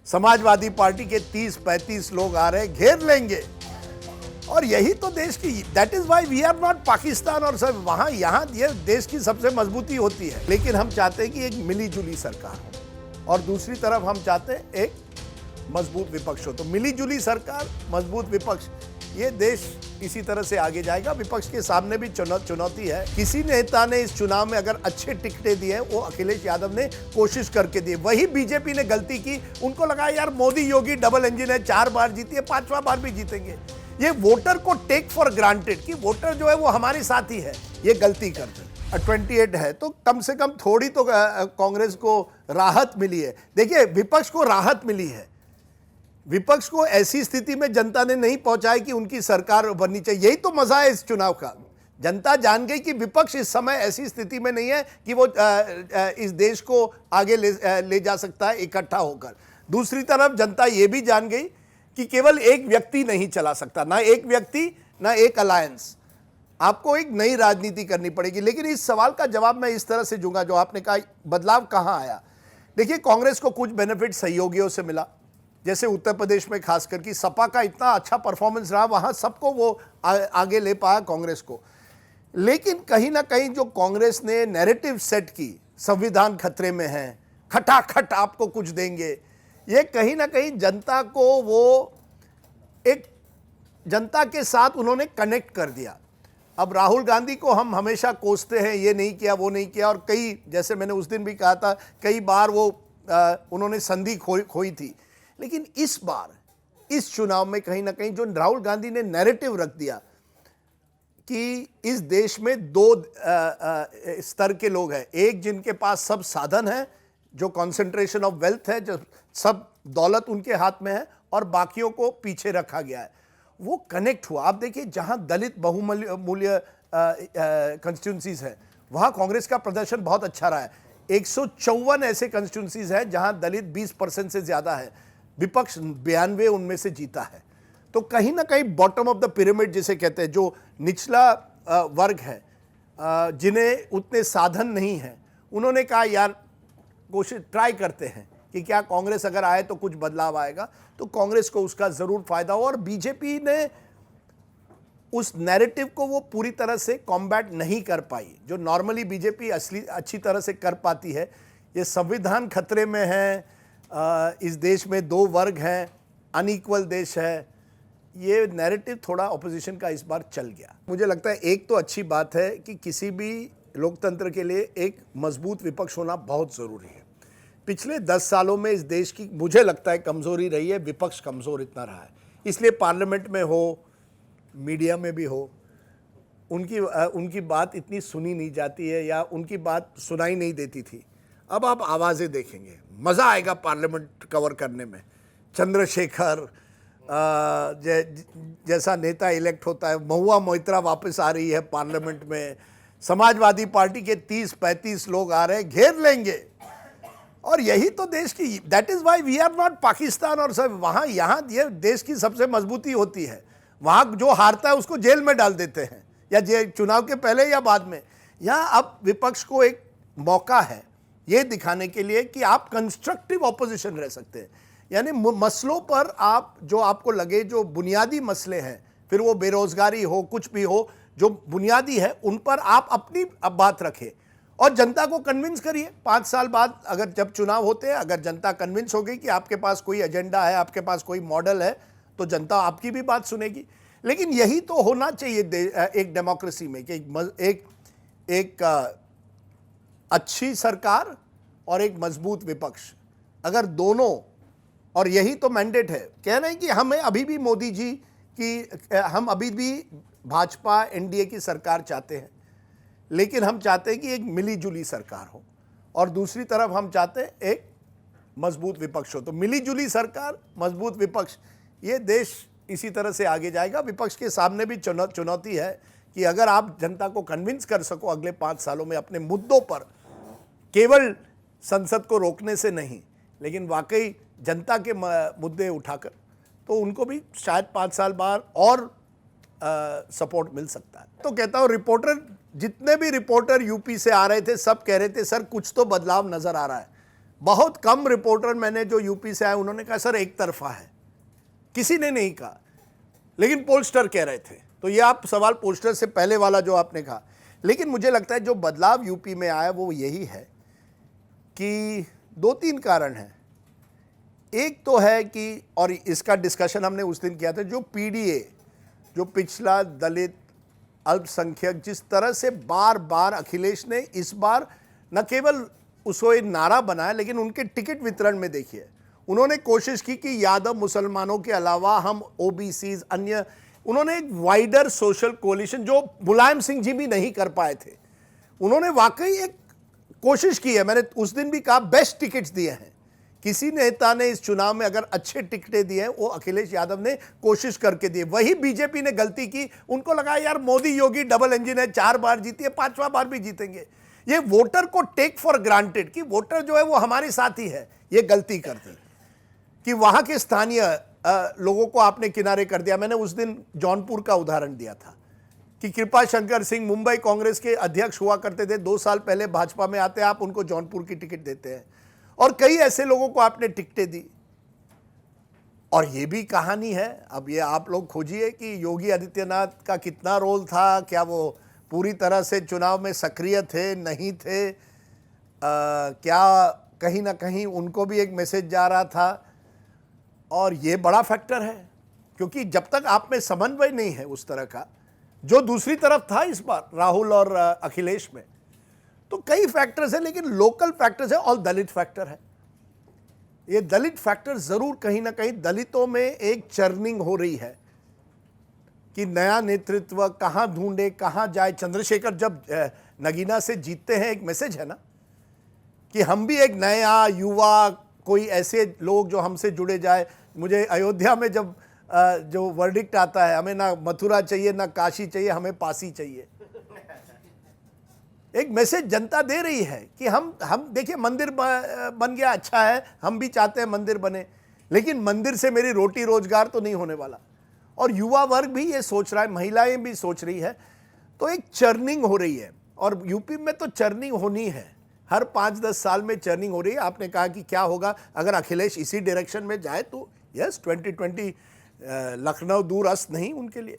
Samajwadi party के 30-35 लोग आ रहे हैं, घेर लेंगे। और यही तो देश की, that is why we are not Pakistan. और सब वहां यहां ये देश की सबसे मजबूती होती है। लेकिन हम चाहते हैं कि एक मिली जुली सरकार हो और दूसरी तरफ हम चाहते हैं एक मजबूत विपक्ष हो। तो मिली जुली सरकार, मजबूत विपक्ष, ये देश इसी तरह से आगे जाएगा। विपक्ष के सामने भी चुनौती है। किसी नेता ने इस चुनाव में अगर अच्छे टिकटें दिए, वो अखिलेश यादव ने कोशिश करके दिए। वही बीजेपी ने गलती की, उनको लगा यार मोदी योगी डबल इंजन है, 4 बार जीती है, 5वां बार भी जीतेंगे। ये वोटर को टेक फॉर ग्रांटेड कि वोटर जो है वो हमारे साथ ही है, ये गलती करते। 28 है तो कम से कम थोड़ी तो कांग्रेस को राहत मिली है। देखिए, विपक्ष को राहत मिली है। विपक्ष को ऐसी स्थिति में जनता ने नहीं पहुंचाई कि उनकी सरकार बननी चाहिए। यही तो मजा है इस चुनाव का। जनता जान गई कि विपक्ष इस समय ऐसी स्थिति में नहीं है कि वो इस देश को आगे ले जा सकता है इकट्ठा होकर। दूसरी तरफ जनता ये भी जान गई कि केवल एक व्यक्ति नहीं चला सकता, ना एक व्यक्ति ना एक अलायंस। आपको एक नई राजनीति करनी पड़ेगी। लेकिन इस सवाल का जवाब मैं इस तरह से दूंगा, जो आपने कहा बदलाव कहां आया। देखिए, कांग्रेस को कुछ बेनिफिट सहयोगियों से मिला, जैसे उत्तर प्रदेश में खासकर कि सपा का इतना अच्छा परफॉर्मेंस रहा, वहां सबको वो आगे ले पाया कांग्रेस को। लेकिन कहीं ना कहीं जो कांग्रेस ने नैरेटिव सेट की, संविधान खतरे में है, खटाखट आपको कुछ देंगे, ये कहीं ना कहीं जनता को वो एक जनता के साथ उन्होंने कनेक्ट कर दिया। अब राहुल गांधी को हम हमेशा कोसते हैं, ये नहीं किया वो नहीं किया, और कई, जैसे मैंने उस दिन भी कहा था, कई बार वो उन्होंने संधि खोई थी। लेकिन इस बार इस चुनाव में कहीं ना कहीं जो राहुल गांधी ने नैरेटिव रख दिया कि इस देश में 2 स्तर के लोग हैं, एक जिनके पास सब साधन है, जो कॉन्सेंट्रेशन ऑफ वेल्थ है, जो सब दौलत उनके हाथ में है, और बाकियों को पीछे रखा गया है। वो कनेक्ट हुआ। आप देखिए, जहां दलित बहुमूल्य कंस्टिट्यूंसीज है, वहां कांग्रेस का प्रदर्शन बहुत अच्छा रहा है। 154 ऐसे कंस्टिट्यूंसीज हैं जहां दलित 20% से ज्यादा है, विपक्ष 92 उनमें से जीता है। तो कहीं ना कहीं बॉटम ऑफ द पिरामिड जिसे कहते हैं, जो निचला वर्ग है, जिन्हें उतने साधन नहीं है, उन्होंने कहा यार कोशिश ट्राई करते हैं कि क्या कांग्रेस अगर आए तो कुछ बदलाव आएगा। तो कांग्रेस को उसका जरूर फायदा हो। और बीजेपी ने उस नैरेटिव को वो पूरी तरह से कॉम्बैट नहीं कर पाई, जो नॉर्मली बीजेपी अच्छी तरह से कर पाती है। ये संविधान खतरे में है, इस देश में 2 वर्ग हैं, अनइक्वल देश है, ये नैरेटिव थोड़ा ऑपोजिशन का इस बार चल गया। मुझे लगता है एक तो अच्छी बात है कि किसी भी लोकतंत्र के लिए एक मजबूत विपक्ष होना बहुत ज़रूरी है। पिछले 10 सालों में इस देश की, मुझे लगता है, कमज़ोरी रही है, विपक्ष कमज़ोर इतना रहा है। इसलिए पार्लियामेंट में हो, मीडिया में भी हो, उनकी बात इतनी सुनी नहीं जाती है, या उनकी बात सुनाई नहीं देती थी। अब आप आवाज़ें देखेंगे, मज़ा आएगा पार्लियामेंट कवर करने में। चंद्रशेखर जैसा नेता इलेक्ट होता है, महुआ मोइत्रा वापस आ रही है पार्लियामेंट में, समाजवादी पार्टी के 30-35 लोग आ रहे हैं, घेर लेंगे। और यही तो देश की, that is why we are not Pakistan. और सब वहां यहां ये देश की सबसे मजबूती होती है। वहां जो हारता है उसको जेल में डाल देते हैं, या चुनाव के पहले या बाद में। यहां अब विपक्ष को एक मौका है ये दिखाने के लिए कि आप कंस्ट्रक्टिव ऑपोजिशन रह सकते हैं। यानी मसलों पर आप, जो आपको लगे जो बुनियादी मसले हैं, फिर वो बेरोजगारी हो, कुछ भी हो, जो बुनियादी है, उन पर आप अपनी बात रखें और जनता को कन्विंस करिए। 5 साल बाद अगर जब चुनाव होते हैं, अगर जनता कन्विंस हो गई कि आपके पास कोई एजेंडा है, आपके पास कोई मॉडल है, तो जनता आपकी भी बात सुनेगी। लेकिन यही तो होना चाहिए एक डेमोक्रेसी में कि एक अच्छी सरकार और एक मजबूत विपक्ष, अगर दोनों, और यही तो मैंडेट है। कह रहे हैं कि हमें अभी भी मोदी जी की, हम अभी भी भाजपा एनडीए की सरकार चाहते हैं, लेकिन हम चाहते हैं कि एक मिली जुली सरकार हो और दूसरी तरफ हम चाहते हैं एक मजबूत विपक्ष हो। तो मिली जुली सरकार, मजबूत विपक्ष, ये देश इसी तरह से आगे जाएगा। विपक्ष के सामने भी चुनौती है कि अगर आप जनता को कन्विंस कर सको अगले 5 सालों में अपने मुद्दों पर, केवल संसद को रोकने से नहीं, लेकिन वाकई जनता के मुद्दे उठाकर, तो उनको भी शायद 5 साल बाद और सपोर्ट मिल सकता है। तो कहता हूँ, जितने भी रिपोर्टर यूपी से आ रहे थे, सब कह रहे थे सर कुछ तो बदलाव नजर आ रहा है। बहुत कम रिपोर्टर मैंने जो यूपी से आए उन्होंने कहा सर एक तरफा है, किसी ने नहीं कहा, लेकिन पोलस्टर कह रहे थे। तो ये आप सवाल पोलस्टर से पहले वाला जो आपने कहा, लेकिन मुझे लगता है जो बदलाव यूपी में आया वो यही है कि 2-3 कारण हैं। एक तो है कि, और इसका डिस्कशन हमने उस दिन किया था, जो पीडीए, जो पिछला दलित अल्पसंख्यक, जिस तरह से बार बार अखिलेश ने इस बार न केवल उसको एक नारा बनाया, लेकिन उनके टिकट वितरण में देखिए उन्होंने कोशिश की कि यादव मुसलमानों के अलावा हम ओबीसीज, अन्य, उन्होंने एक वाइडर सोशल कोलिशन जो मुलायम सिंह जी भी नहीं कर पाए थे, उन्होंने वाकई एक कोशिश की है। मैंने उस दिन भी कहा बेस्ट टिकट्स दिए हैं, किसी नेता ने इस चुनाव में अगर अच्छे टिकटें दिए हैं वो अखिलेश यादव ने कोशिश करके दिए। वही बीजेपी ने गलती की, उनको लगा यार मोदी योगी डबल इंजन है, 4 बार जीती है, 5वां बार भी जीतेंगे। ये वोटर को टेक फॉर ग्रांटेड कि वोटर जो है वो हमारे साथ ही है, ये गलती कर दी कि वहां के स्थानीय लोगों को आपने किनारे कर दिया। मैंने उस दिन जौनपुर का उदाहरण दिया था कि कृपा शंकर सिंह मुंबई कांग्रेस के अध्यक्ष हुआ करते थे, 2 साल पहले भाजपा में आते, आप उनको जौनपुर की टिकट देते हैं, और कई ऐसे लोगों को आपने टिकटें दी। और ये भी कहानी है, अब ये आप लोग खोजिए कि योगी आदित्यनाथ का कितना रोल था, क्या वो पूरी तरह से चुनाव में सक्रिय थे, नहीं थे, क्या कहीं ना कहीं उनको भी एक मैसेज जा रहा था। और ये बड़ा फैक्टर है, क्योंकि जब तक आप में समन्वय नहीं है उस तरह का, जो दूसरी तरफ था इस बार राहुल और अखिलेश में, तो कई फैक्टर्स हैं, लेकिन लोकल फैक्टर्स है और दलित फैक्टर है। ये दलित फैक्टर जरूर कहीं ना कहीं दलितों में एक चर्निंग हो रही है कि नया नेतृत्व कहां ढूंढे, कहां जाए। चंद्रशेखर जब नगीना से जीतते हैं, एक मैसेज है ना कि हम भी एक नया युवा, कोई ऐसे लोग जो हमसे जुड़े जाए। मुझे अयोध्या में जब जो वर्डिक्ट आता है, हमें ना मथुरा चाहिए ना काशी चाहिए, हमें पासी चाहिए, एक मैसेज जनता दे रही है कि हम देखिए मंदिर बन गया, अच्छा है, हम भी चाहते हैं मंदिर बने, लेकिन मंदिर से मेरी रोटी रोजगार तो नहीं होने वाला। और युवा वर्ग भी ये सोच रहा है, महिलाएं भी सोच रही है, तो एक चर्निंग हो रही है। और यूपी में तो चर्निंग होनी है, हर 5-10 साल में चर्निंग हो रही है। आपने कहा कि क्या होगा अगर अखिलेश इसी डायरेक्शन में जाए, तो यस 2020 लखनऊ दूर अस्त नहीं उनके लिए।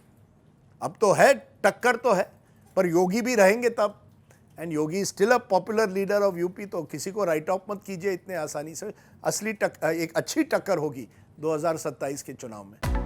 अब तो है, टक्कर तो है, पर योगी भी रहेंगे तब, and Yogi still a popular leader of UP. तो किसी को राइट ऑफ मत कीजिए इतने आसानी से। असली एक अच्छी टक्कर होगी 2027 के चुनाव में।